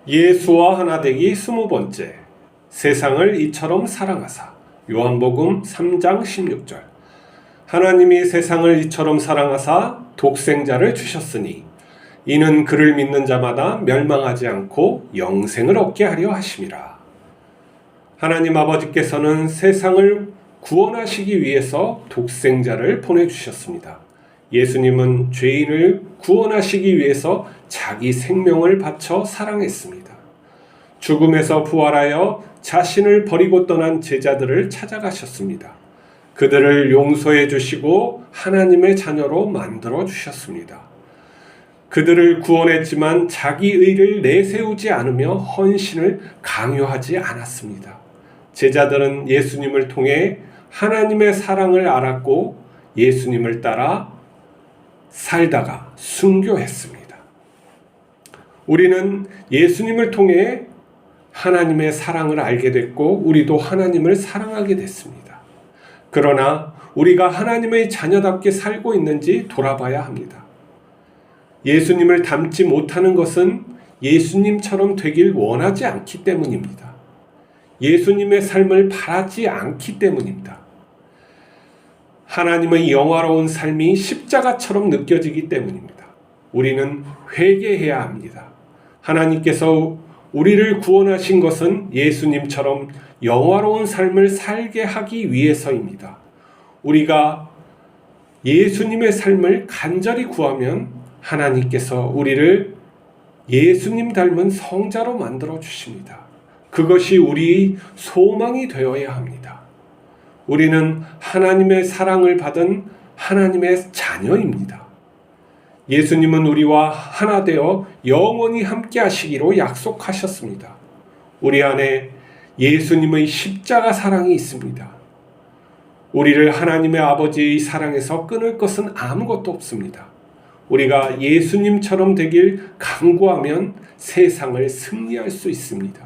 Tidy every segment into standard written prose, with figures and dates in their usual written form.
예수와 하나 되기 20번째. 세상을 이처럼 사랑하사. 요한복음 3장 16절. 하나님이 세상을 이처럼 사랑하사 독생자를 주셨으니 이는 그를 믿는 자마다 멸망하지 않고 영생을 얻게 하려 하심이라. 하나님 아버지께서는 세상을 구원하시기 위해서 독생자를 보내주셨습니다. 예수님은 죄인을 구원하시기 위해서 자기 생명을 바쳐 사랑했습니다. 죽음에서 부활하여 자신을 버리고 떠난 제자들을 찾아가셨습니다. 그들을 용서해 주시고 하나님의 자녀로 만들어 주셨습니다. 그들을 구원했지만 자기 의를 내세우지 않으며 헌신을 강요하지 않았습니다. 제자들은 예수님을 통해 하나님의 사랑을 알았고 예수님을 따라 살다가 순교했습니다. 우리는 예수님을 통해 하나님의 사랑을 알게 됐고 우리도 하나님을 사랑하게 됐습니다. 그러나 우리가 하나님의 자녀답게 살고 있는지 돌아봐야 합니다. 예수님을 닮지 못하는 것은 예수님처럼 되길 원하지 않기 때문입니다. 예수님의 삶을 바라지 않기 때문입니다. 하나님의 영화로운 삶이 십자가처럼 느껴지기 때문입니다. 우리는 회개해야 합니다. 하나님께서 우리를 구원하신 것은 예수님처럼 영화로운 삶을 살게 하기 위해서입니다. 우리가 예수님의 삶을 간절히 구하면 하나님께서 우리를 예수님 닮은 성자로 만들어 주십니다. 그것이 우리의 소망이 되어야 합니다. 우리는 하나님의 사랑을 받은 하나님의 자녀입니다. 예수님은 우리와 하나 되어 영원히 함께 하시기로 약속하셨습니다. 우리 안에 예수님의 십자가 사랑이 있습니다. 우리를 하나님의 아버지의 사랑에서 끊을 것은 아무것도 없습니다. 우리가 예수님처럼 되길 간구하면 세상을 승리할 수 있습니다.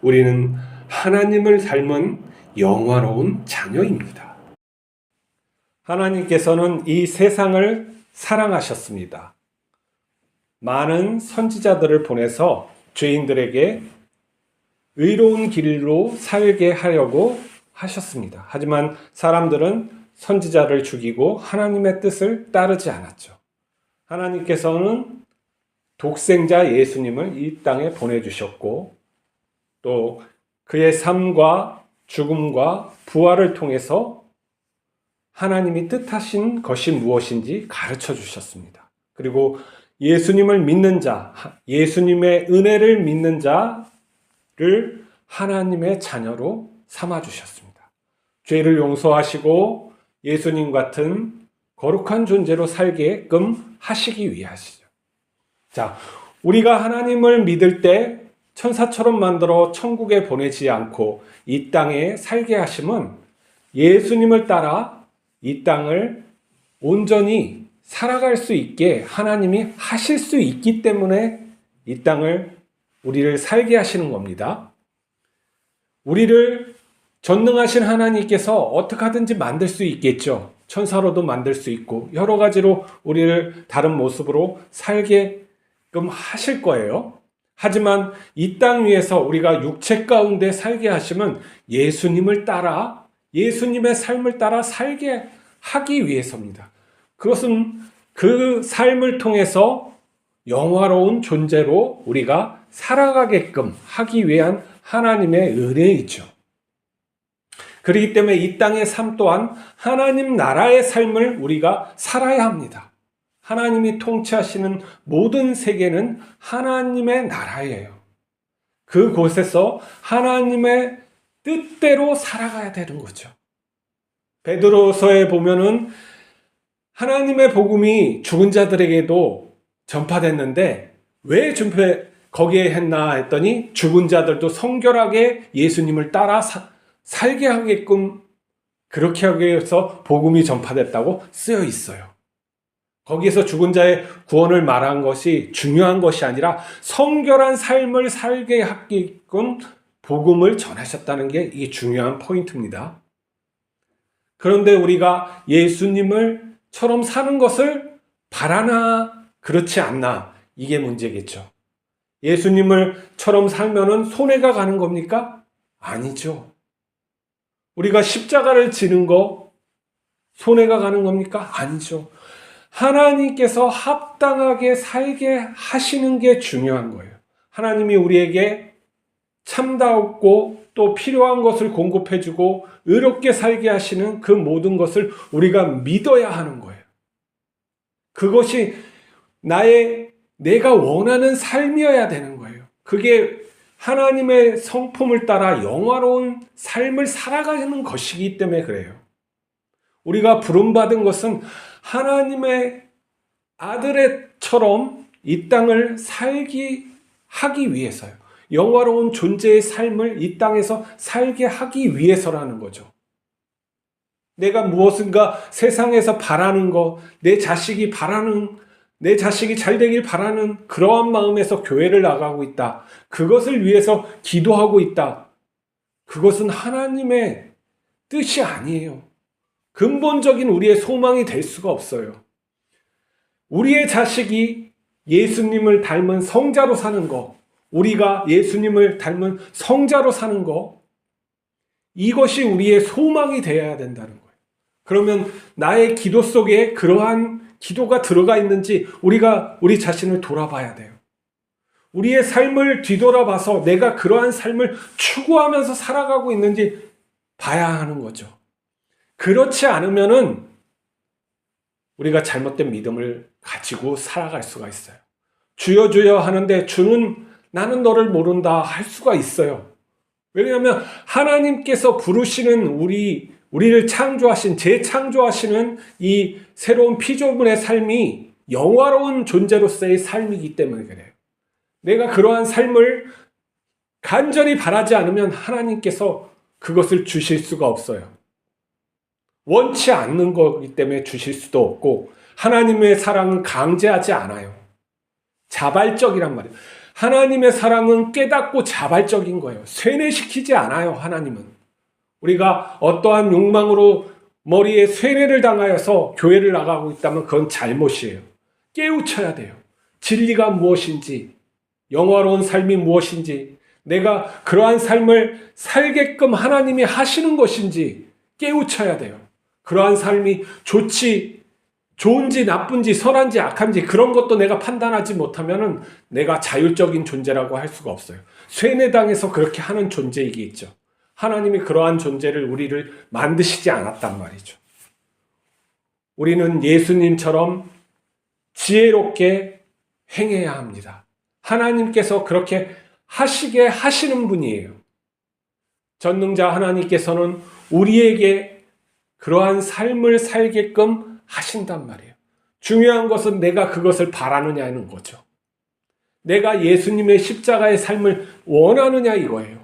우리는 하나님을 닮은 영화로운 자녀입니다. 하나님께서는 이 세상을 사랑하셨습니다. 많은 선지자들을 보내서 죄인들에게 의로운 길로 살게 하려고 하셨습니다. 하지만 사람들은 선지자를 죽이고 하나님의 뜻을 따르지 않았죠. 하나님께서는 독생자 예수님을 이 땅에 보내주셨고 또 그의 삶과 죽음과 부활을 통해서 하나님이 뜻하신 것이 무엇인지 가르쳐 주셨습니다. 그리고 예수님을 믿는 자, 예수님의 은혜를 믿는 자를 하나님의 자녀로 삼아 주셨습니다. 죄를 용서하시고 예수님 같은 거룩한 존재로 살게끔 하시기 위하시죠. 자, 우리가 하나님을 믿을 때 천사처럼 만들어 천국에 보내지 않고 이 땅에 살게 하심은 예수님을 따라 이 땅을 온전히 살아갈 수 있게 하나님이 하실 수 있기 때문에 이 땅을 우리를 살게 하시는 겁니다. 우리를 전능하신 하나님께서 어떻게 하든지 만들 수 있겠죠. 천사로도 만들 수 있고 여러 가지로 우리를 다른 모습으로 살게끔 하실 거예요. 하지만 이 땅 위에서 우리가 육체 가운데 살게 하시면 예수님을 따라 예수님의 삶을 따라 살게 하기 위해서입니다. 그것은 그 삶을 통해서 영화로운 존재로 우리가 살아가게끔 하기 위한 하나님의 은혜이죠. 그렇기 때문에 이 땅의 삶 또한 하나님 나라의 삶을 우리가 살아야 합니다. 하나님이 통치하시는 모든 세계는 하나님의 나라예요. 그곳에서 하나님의 뜻대로 살아가야 되는 거죠. 베드로서에 보면은 하나님의 복음이 죽은 자들에게도 전파됐는데 왜 거기에 했나 했더니 죽은 자들도 성결하게 예수님을 따라 살게 하게끔 그렇게 하기 위해서 복음이 전파됐다고 쓰여 있어요. 거기에서 죽은 자의 구원을 말한 것이 중요한 것이 아니라 성결한 삶을 살게 하게끔 복음을 전하셨다는 게 이게 중요한 포인트입니다. 그런데 우리가 예수님을처럼 사는 것을 바라나 그렇지 않나 이게 문제겠죠. 예수님을처럼 살면은 손해가 가는 겁니까? 아니죠. 우리가 십자가를 지는 거 손해가 가는 겁니까? 아니죠. 하나님께서 합당하게 살게 하시는 게 중요한 거예요. 하나님이 우리에게 참다웠고 또 필요한 것을 공급해주고 의롭게 살게 하시는 그 모든 것을 우리가 믿어야 하는 거예요. 그것이 내가 원하는 삶이어야 되는 거예요. 그게 하나님의 성품을 따라 영화로운 삶을 살아가는 것이기 때문에 그래요. 우리가 부름받은 것은 하나님의 아들처럼 이 땅을 하기 위해서요. 영화로운 존재의 삶을 이 땅에서 살게 하기 위해서라는 거죠. 내가 무엇인가 세상에서 바라는 거, 내 자식이 잘 되길 바라는 그러한 마음에서 교회를 나가고 있다. 그것을 위해서 기도하고 있다. 그것은 하나님의 뜻이 아니에요. 근본적인 우리의 소망이 될 수가 없어요. 우리의 자식이 예수님을 닮은 성자로 사는 거, 우리가 예수님을 닮은 성자로 사는 거, 이것이 우리의 소망이 되어야 된다는 거예요. 그러면 나의 기도 속에 그러한 기도가 들어가 있는지 우리 자신을 돌아봐야 돼요. 우리의 삶을 뒤돌아봐서 내가 그러한 삶을 추구하면서 살아가고 있는지 봐야 하는 거죠. 그렇지 않으면은 우리가 잘못된 믿음을 가지고 살아갈 수가 있어요. 주여 주여 하는데 주는 나는 너를 모른다 할 수가 있어요. 왜냐하면 하나님께서 부르시는 우리를 재창조하시는 이 새로운 피조물의 삶이 영화로운 존재로서의 삶이기 때문에 그래요. 내가 그러한 삶을 간절히 바라지 않으면 하나님께서 그것을 주실 수가 없어요. 원치 않는 거기 때문에 주실 수도 없고, 하나님의 사랑은 강제하지 않아요. 자발적이란 말이에요. 하나님의 사랑은 깨닫고 자발적인 거예요. 쇠뇌시키지 않아요. 하나님은. 우리가 어떠한 욕망으로 머리에 쇠뇌를 당하여서 교회를 나가고 있다면 그건 잘못이에요. 깨우쳐야 돼요. 진리가 무엇인지, 영화로운 삶이 무엇인지, 내가 그러한 삶을 살게끔 하나님이 하시는 것인지 깨우쳐야 돼요. 그러한 삶이 좋은지 나쁜지 선한지 악한지 그런 것도 내가 판단하지 못하면은 내가 자율적인 존재라고 할 수가 없어요. 쇠뇌당해서 그렇게 하는 존재이겠죠. 하나님이 그러한 존재를 우리를 만드시지 않았단 말이죠. 우리는 예수님처럼 지혜롭게 행해야 합니다. 하나님께서 그렇게 하시게 하시는 분이에요. 전능자 하나님께서는 우리에게 그러한 삶을 살게끔 하신단 말이에요. 중요한 것은 내가 그것을 바라느냐는 거죠. 내가 예수님의 십자가의 삶을 원하느냐 이거예요.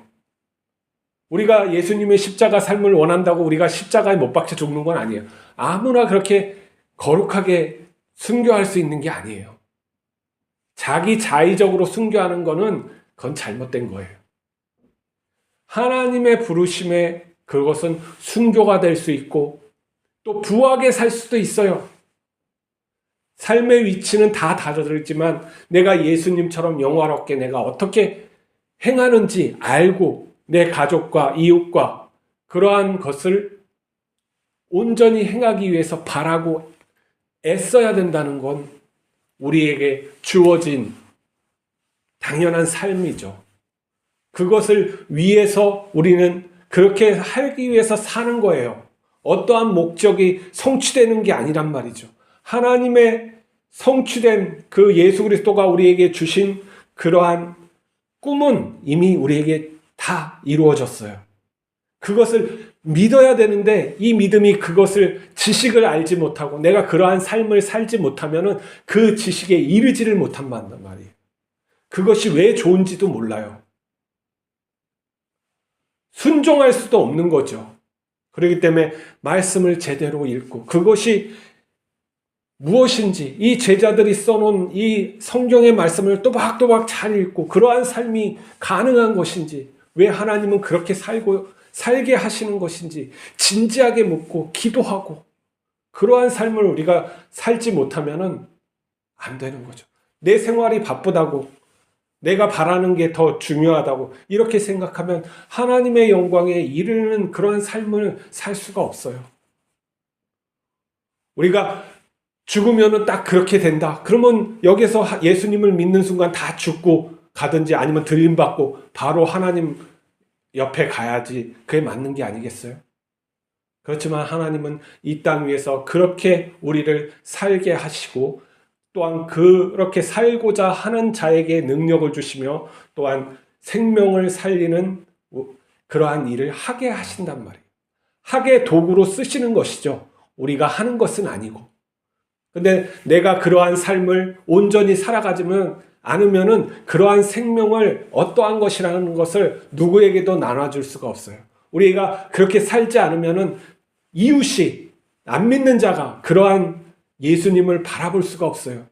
우리가 예수님의 십자가 삶을 원한다고 우리가 십자가에 못 박혀 죽는 건 아니에요. 아무나 그렇게 거룩하게 순교할 수 있는 게 아니에요. 자기 자의적으로 순교하는 거는 그건 잘못된 거예요. 하나님의 부르심에 그것은 순교가 될 수 있고 또 부하게 살 수도 있어요. 삶의 위치는 다 다르지만 내가 예수님처럼 영화롭게 내가 어떻게 행하는지 알고 내 가족과 이웃과 그러한 것을 온전히 행하기 위해서 바라고 애써야 된다는 건 우리에게 주어진 당연한 삶이죠. 그것을 위해서 우리는 그렇게 하기 위해서 사는 거예요. 어떠한 목적이 성취되는 게 아니란 말이죠. 하나님의 성취된 그 예수 그리스도가 우리에게 주신 그러한 꿈은 이미 우리에게 다 이루어졌어요. 그것을 믿어야 되는데 이 믿음이 그것을 지식을 알지 못하고 내가 그러한 삶을 살지 못하면은 그 지식에 이르지를 못한단 말이에요. 그것이 왜 좋은지도 몰라요. 순종할 수도 없는 거죠. 그렇기 때문에 말씀을 제대로 읽고 그것이 무엇인지 이 제자들이 써놓은 이 성경의 말씀을 또박또박 잘 읽고 그러한 삶이 가능한 것인지 왜 하나님은 그렇게 살게 하시는 것인지 진지하게 묻고 기도하고 그러한 삶을 우리가 살지 못하면은 안 되는 거죠. 내 생활이 바쁘다고 내가 바라는 게 더 중요하다고 이렇게 생각하면 하나님의 영광에 이르는 그러한 삶을 살 수가 없어요. 우리가 죽으면 딱 그렇게 된다. 그러면 여기서 예수님을 믿는 순간 다 죽고 가든지 아니면 들림받고 바로 하나님 옆에 가야지 그게 맞는 게 아니겠어요? 그렇지만 하나님은 이 땅 위에서 그렇게 우리를 살게 하시고 또한 그렇게 살고자 하는 자에게 능력을 주시며 또한 생명을 살리는 그러한 일을 하게 하신단 말이에요. 하게 도구로 쓰시는 것이죠. 우리가 하는 것은 아니고. 근데 내가 그러한 삶을 온전히 살아가지만 않으면은 그러한 생명을 어떠한 것이라는 것을 누구에게도 나눠줄 수가 없어요. 우리가 그렇게 살지 않으면은 이웃이 안 믿는 자가 그러한 예수님을 바라볼 수가 없어요.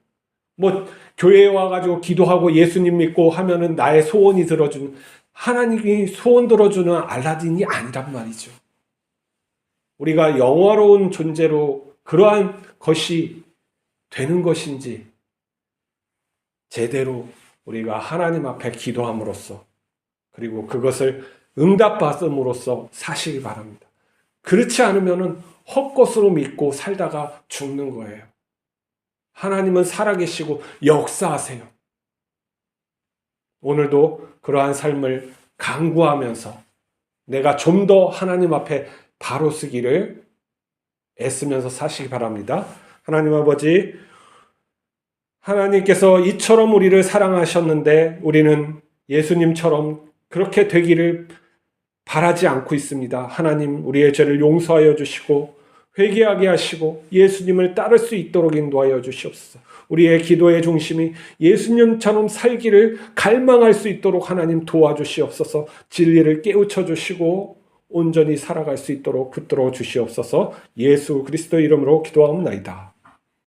뭐 교회에 와가지고 기도하고 예수님 믿고 하면은 나의 소원이 들어주는 하나님이 소원 들어주는 알라딘이 아니란 말이죠. 우리가 영화로운 존재로 그러한 것이 되는 것인지 제대로 우리가 하나님 앞에 기도함으로써 그리고 그것을 응답받음으로써 사시기 바랍니다. 그렇지 않으면은 헛것으로 믿고 살다가 죽는 거예요. 하나님은 살아계시고 역사하세요. 오늘도 그러한 삶을 강구하면서 내가 좀 더 하나님 앞에 바로 서기를 애쓰면서 사시기 바랍니다. 하나님 아버지, 하나님께서 이처럼 우리를 사랑하셨는데 우리는 예수님처럼 그렇게 되기를 바라지 않고 있습니다. 하나님, 우리의 죄를 용서하여 주시고 회개하게 하시고 예수님을 따를 수 있도록 인도하여 주시옵소서. 우리의 기도의 중심이 예수님처럼 살기를 갈망할 수 있도록 하나님 도와주시옵소서. 진리를 깨우쳐 주시고 온전히 살아갈 수 있도록 붙들어 주시옵소서. 예수 그리스도 이름으로 기도하옵나이다.